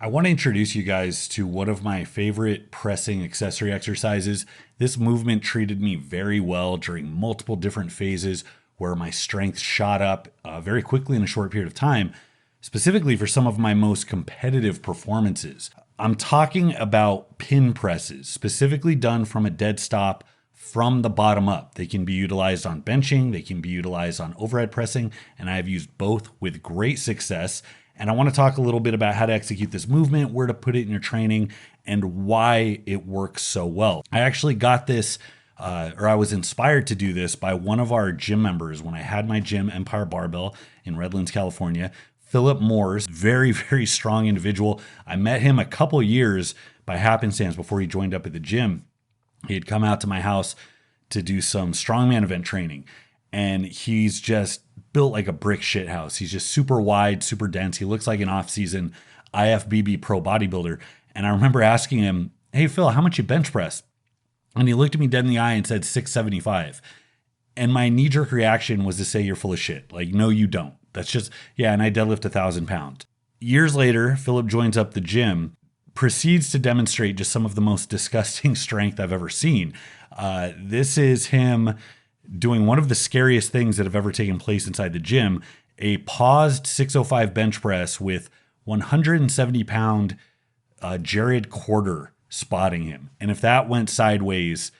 I want to introduce you guys to one of my favorite pressing accessory exercises. This movement treated me very well during multiple different phases where my strength shot up very quickly in a short period of time, specifically for some of my most competitive performances. I'm talking about pin presses, specifically done from a dead stop from the bottom up. They can be utilized on benching, they can be utilized on overhead pressing, and I've used both with great success. And I want to talk a little bit about how to execute this movement, where to put it in your training, and why it works so well. I actually got this, or I was inspired to do this by one of our gym members when I had my gym, Empire Barbell, in Redlands, California. Philip Moores, very, very strong individual. I met him a couple years by happenstance before he joined up at the gym. He had come out to my house to do some strongman event training. And he's just built like a brick shit house. He's just super wide, super dense. He looks like an off-season IFBB pro bodybuilder. And I remember asking him, "Hey, Phil, how much you bench press?" And he looked at me dead in the eye and said 675. And my knee-jerk reaction was to say, "You're full of shit. Like, no, you don't. That's just, yeah, and I deadlift 1,000 pounds." Years later, Philip joins up the gym, proceeds to demonstrate just some of the most disgusting strength I've ever seen. This is him doing one of the scariest things that have ever taken place inside the gym, a paused 605 bench press with 170-pound Jared Quarter spotting him. And if that went sideways,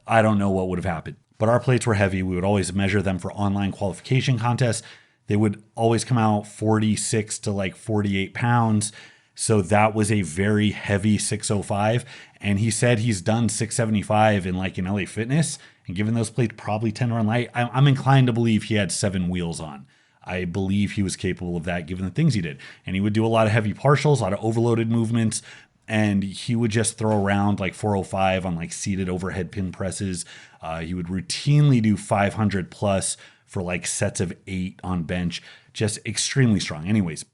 I don't know what would have happened. But our plates were heavy. We would always measure them for online qualification contests. They would always come out 46 to like 48 pounds. So that was a very heavy 605. And he said he's done 675 in like an LA Fitness. And given those plates probably 10 to run light, I'm inclined to believe he had 7 wheels on. I believe he was capable of that given the things he did. And he would do a lot of heavy partials, a lot of overloaded movements. And he would just throw around like 405 on like seated overhead pin presses. He would routinely do 500 plus for like sets of 8 on bench. Just extremely strong. Anyways,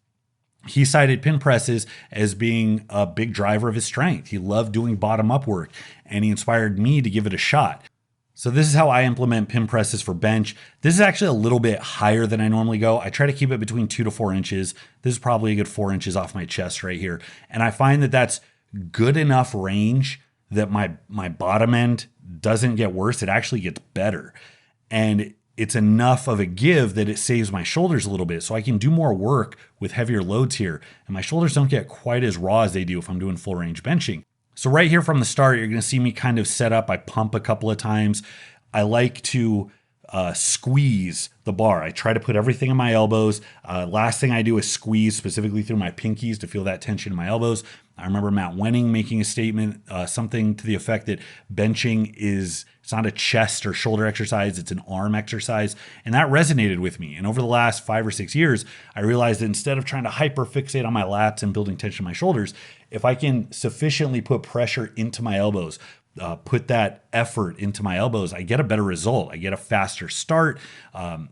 he cited pin presses as being a big driver of his strength. He loved doing bottom up work, and he inspired me to give it a shot. So this is how I implement pin presses for bench. This is actually a little bit higher than I normally go. I try to keep it between 2 to 4 inches. This is probably a good 4 inches off my chest right here. And I find that that's good enough range that my bottom end doesn't get worse. It actually gets better. And it's enough of a give that it saves my shoulders a little bit, so I can do more work with heavier loads here. And my shoulders don't get quite as raw as they do if I'm doing full range benching. So right here from the start, you're going to see me kind of set up. I pump a couple of times. I like to squeeze the bar. I try to put everything in my elbows. Last thing I do is squeeze specifically through my pinkies to feel that tension in my elbows. I remember Matt Wenning making a statement, something to the effect that benching it's not a chest or shoulder exercise, it's an arm exercise. And that resonated with me. And over the last 5 or 6 years, I realized that instead of trying to hyper fixate on my lats and building tension in my shoulders, if I can sufficiently put pressure into my elbows, put that effort into my elbows, I get a better result. I get a faster start.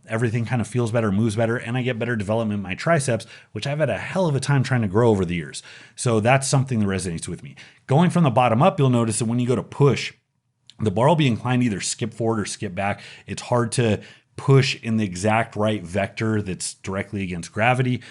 Everything kind of feels better, moves better, and I get better development in my triceps, which I've had a hell of a time trying to grow over the years. So that's something that resonates with me. Going from the bottom up, you'll notice that when you go to push, the bar will be inclined to either skip forward or skip back. It's hard to push in the exact right vector that's directly against gravity.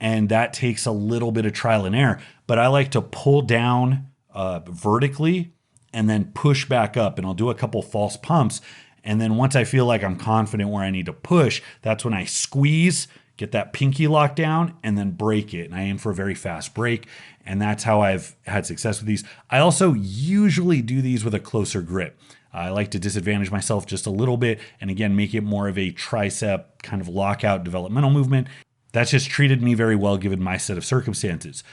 And that takes a little bit of trial and error. But I like to pull down vertically and then push back up. And I'll do a couple false pumps. And then once I feel like I'm confident where I need to push, that's when I squeeze, get that pinky locked down, and then break it. And I aim for a very fast break. And that's how I've had success with these. I also usually do these with a closer grip. I like to disadvantage myself just a little bit. And again, make it more of a tricep kind of lockout developmental movement. That's just treated me very well given my set of circumstances.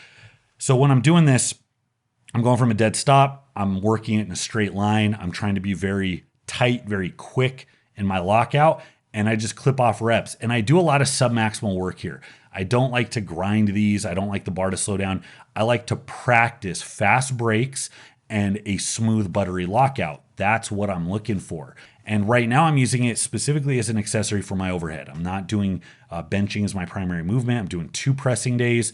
So when I'm doing this, I'm going from a dead stop. I'm working it in a straight line. I'm trying to be very tight, very quick in my lockout. And I just clip off reps. And I do a lot of submaximal work here. I don't like to grind these. I don't like the bar to slow down. I like to practice fast breaks and a smooth, buttery lockout. That's what I'm looking for. And right now I'm using it specifically as an accessory for my overhead. I'm not doing benching as my primary movement. I'm doing 2 pressing days,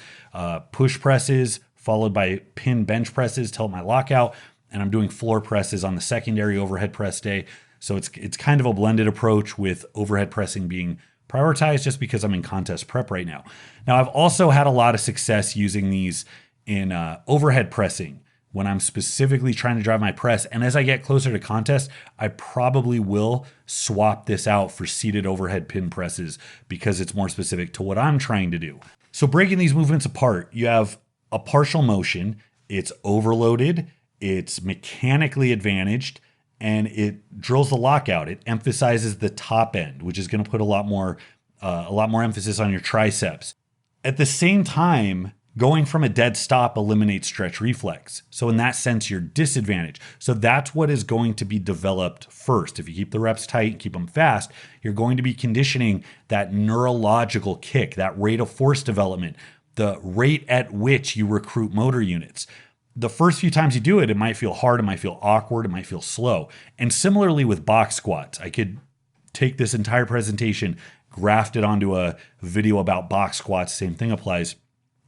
push presses, followed by pin bench presses to help my lockout. And I'm doing floor presses on the secondary overhead press day. So it's kind of a blended approach with overhead pressing being prioritized just because I'm in contest prep right now. Now, I've also had a lot of success using these in overhead pressing when I'm specifically trying to drive my press. And as I get closer to contest, I probably will swap this out for seated overhead pin presses because it's more specific to what I'm trying to do. So breaking these movements apart, you have a partial motion, it's overloaded, it's mechanically advantaged, and it drills the lockout. It emphasizes the top end, which is going to put a lot more emphasis on your triceps. At the same time, going from a dead stop eliminates stretch reflex. So in that sense, you're disadvantaged. So that's what is going to be developed first. If you keep the reps tight and keep them fast, you're going to be conditioning that neurological kick, that rate of force development, the rate at which you recruit motor units. The first few times you do it, it might feel hard, it might feel awkward, it might feel slow. And similarly with box squats, I could take this entire presentation, graft it onto a video about box squats, same thing applies.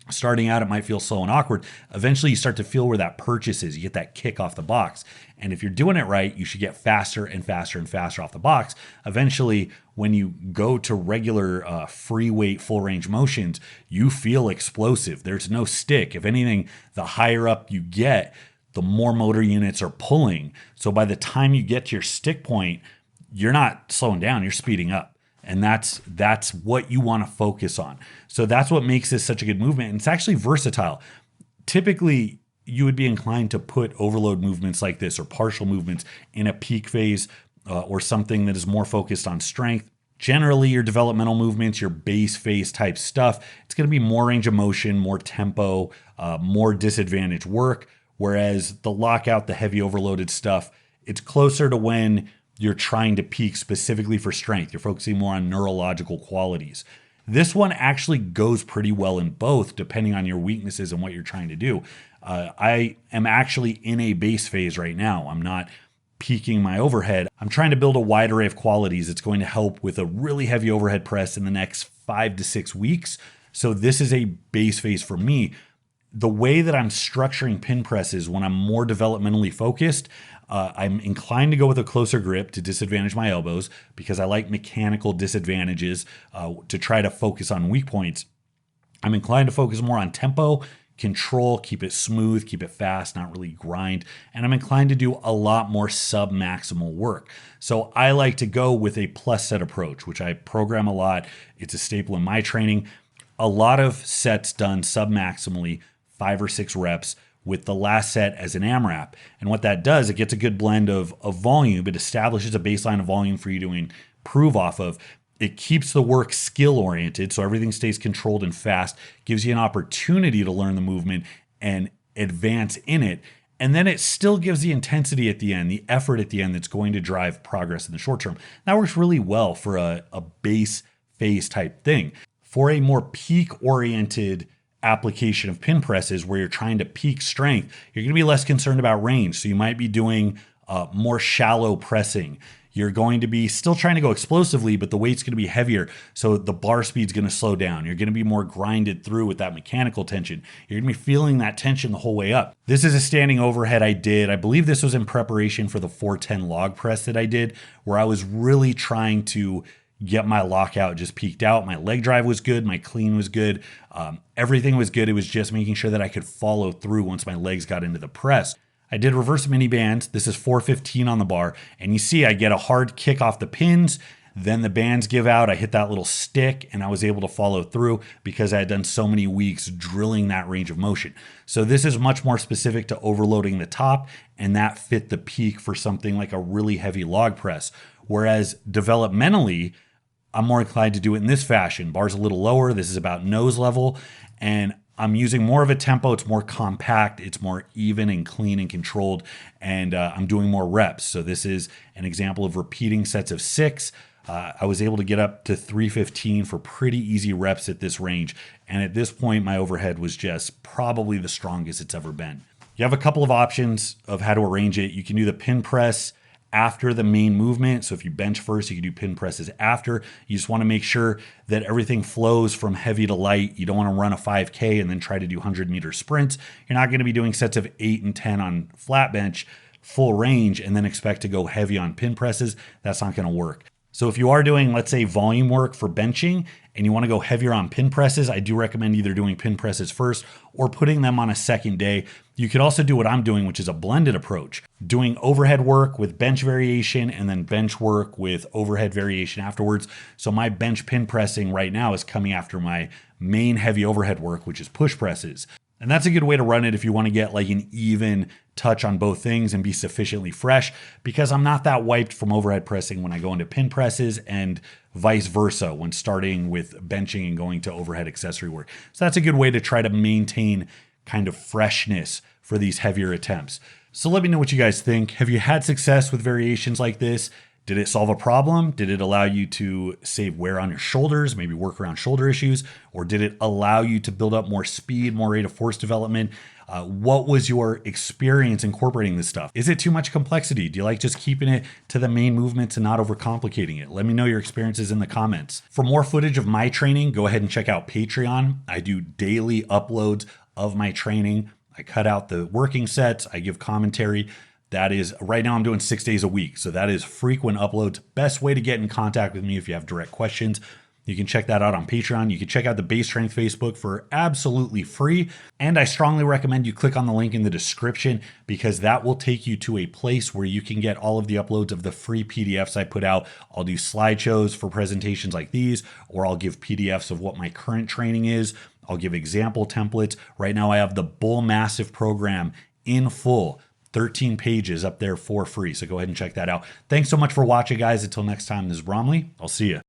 Starting out, it might feel slow and awkward. Eventually, you start to feel where that purchase is. You get that kick off the box. And if you're doing it right, you should get faster and faster and faster off the box. Eventually, when you go to regular free weight, full range motions, you feel explosive. There's no stick. If anything, the higher up you get, the more motor units are pulling. So by the time you get to your stick point, you're not slowing down, you're speeding up. And that's what you want to focus on. So that's what makes this such a good movement. And it's actually versatile. Typically, you would be inclined to put overload movements like this or partial movements in a peak phase or something that is more focused on strength. Generally, your developmental movements, your base phase type stuff, it's going to be more range of motion, more tempo, more disadvantaged work. Whereas the lockout, the heavy overloaded stuff, it's closer to when you're trying to peak specifically for strength. You're focusing more on neurological qualities. This one actually goes pretty well in both, depending on your weaknesses and what you're trying to do. I am actually in a base phase right now. I'm not peaking my overhead. I'm trying to build a wide array of qualities that's going to help with a really heavy overhead press in the next 5 to 6 weeks. So this is a base phase for me. The way that I'm structuring pin presses when I'm more developmentally focused, I'm inclined to go with a closer grip to disadvantage my elbows because I like mechanical disadvantages to try to focus on weak points. I'm inclined to focus more on tempo, control, keep it smooth, keep it fast, not really grind. And I'm inclined to do a lot more sub-maximal work. So I like to go with a plus set approach, which I program a lot. It's a staple in my training. A lot of sets done sub-maximally, 5 or 6 reps, with the last set as an AMRAP. And what that does, it gets a good blend of volume. It establishes a baseline of volume for you to improve off of. It keeps the work skill oriented, so everything stays controlled and fast, gives you an opportunity to learn the movement and advance in it. And then it still gives the intensity at the end, the effort at the end that's going to drive progress in the short term. That works really well for a base phase type thing. For a more peak oriented application of pin presses where you're trying to peak strength, you're going to be less concerned about range. So you might be doing more shallow pressing. You're going to be still trying to go explosively, but the weight's going to be heavier. So the bar speed's going to slow down. You're going to be more grinded through with that mechanical tension. You're going to be feeling that tension the whole way up. This is a standing overhead I did. I believe this was in preparation for the 410 log press that I did, where I was really trying to get my lockout just peaked out. My leg drive was good. My clean was good. Everything was good. It was just making sure that I could follow through once my legs got into the press. I did reverse mini bands. This is 415 on the bar. And you see I get a hard kick off the pins. Then the bands give out. I hit that little stick and I was able to follow through because I had done so many weeks drilling that range of motion. So this is much more specific to overloading the top, and that fit the peak for something like a really heavy log press. Whereas developmentally, I'm more inclined to do it in this fashion. Bar's a little lower. This is about nose level. And I'm using more of a tempo. It's more compact. It's more even and clean and controlled. And I'm doing more reps. So this is an example of repeating sets of 6. I was able to get up to 315 for pretty easy reps at this range. And at this point, my overhead was just probably the strongest it's ever been. You have a couple of options of how to arrange it. You can do the pin press after the main movement. So if you bench first, you can do pin presses after. You just want to make sure that everything flows from heavy to light. You don't want to run a 5K and then try to do 100-meter sprints. You're not going to be doing sets of 8 and 10 on flat bench, full range, and then expect to go heavy on pin presses. That's not going to work. So if you are doing, let's say, volume work for benching and you want to go heavier on pin presses, I do recommend either doing pin presses first or putting them on a second day. You could also do what I'm doing, which is a blended approach, doing overhead work with bench variation and then bench work with overhead variation afterwards. So my bench pin pressing right now is coming after my main heavy overhead work, which is push presses. And that's a good way to run it if you want to get like an even touch on both things and be sufficiently fresh, because I'm not that wiped from overhead pressing when I go into pin presses and vice versa when starting with benching and going to overhead accessory work. So that's a good way to try to maintain kind of freshness for these heavier attempts. So let me know what you guys think. Have you had success with variations like this? Did it solve a problem? Did it allow you to save wear on your shoulders, maybe work around shoulder issues? Or did it allow you to build up more speed, more rate of force development? What was your experience incorporating this stuff? Is it too much complexity? Do you like just keeping it to the main movements and not overcomplicating it? Let me know your experiences in the comments. For more footage of my training, go ahead and check out Patreon. I do daily uploads of my training. I cut out the working sets. I give commentary. That is, right now I'm doing 6 days a week. So that is frequent uploads. Best way to get in contact with me if you have direct questions. You can check that out on Patreon. You can check out the Base Strength Facebook for absolutely free. And I strongly recommend you click on the link in the description, because that will take you to a place where you can get all of the uploads of the free PDFs I put out. I'll do slideshows for presentations like these, or I'll give PDFs of what my current training is. I'll give example templates. Right now I have the Bullmastiff program in full. 13 pages up there for free. So go ahead and check that out. Thanks so much for watching, guys. Until next time, this is Bromley. I'll see you.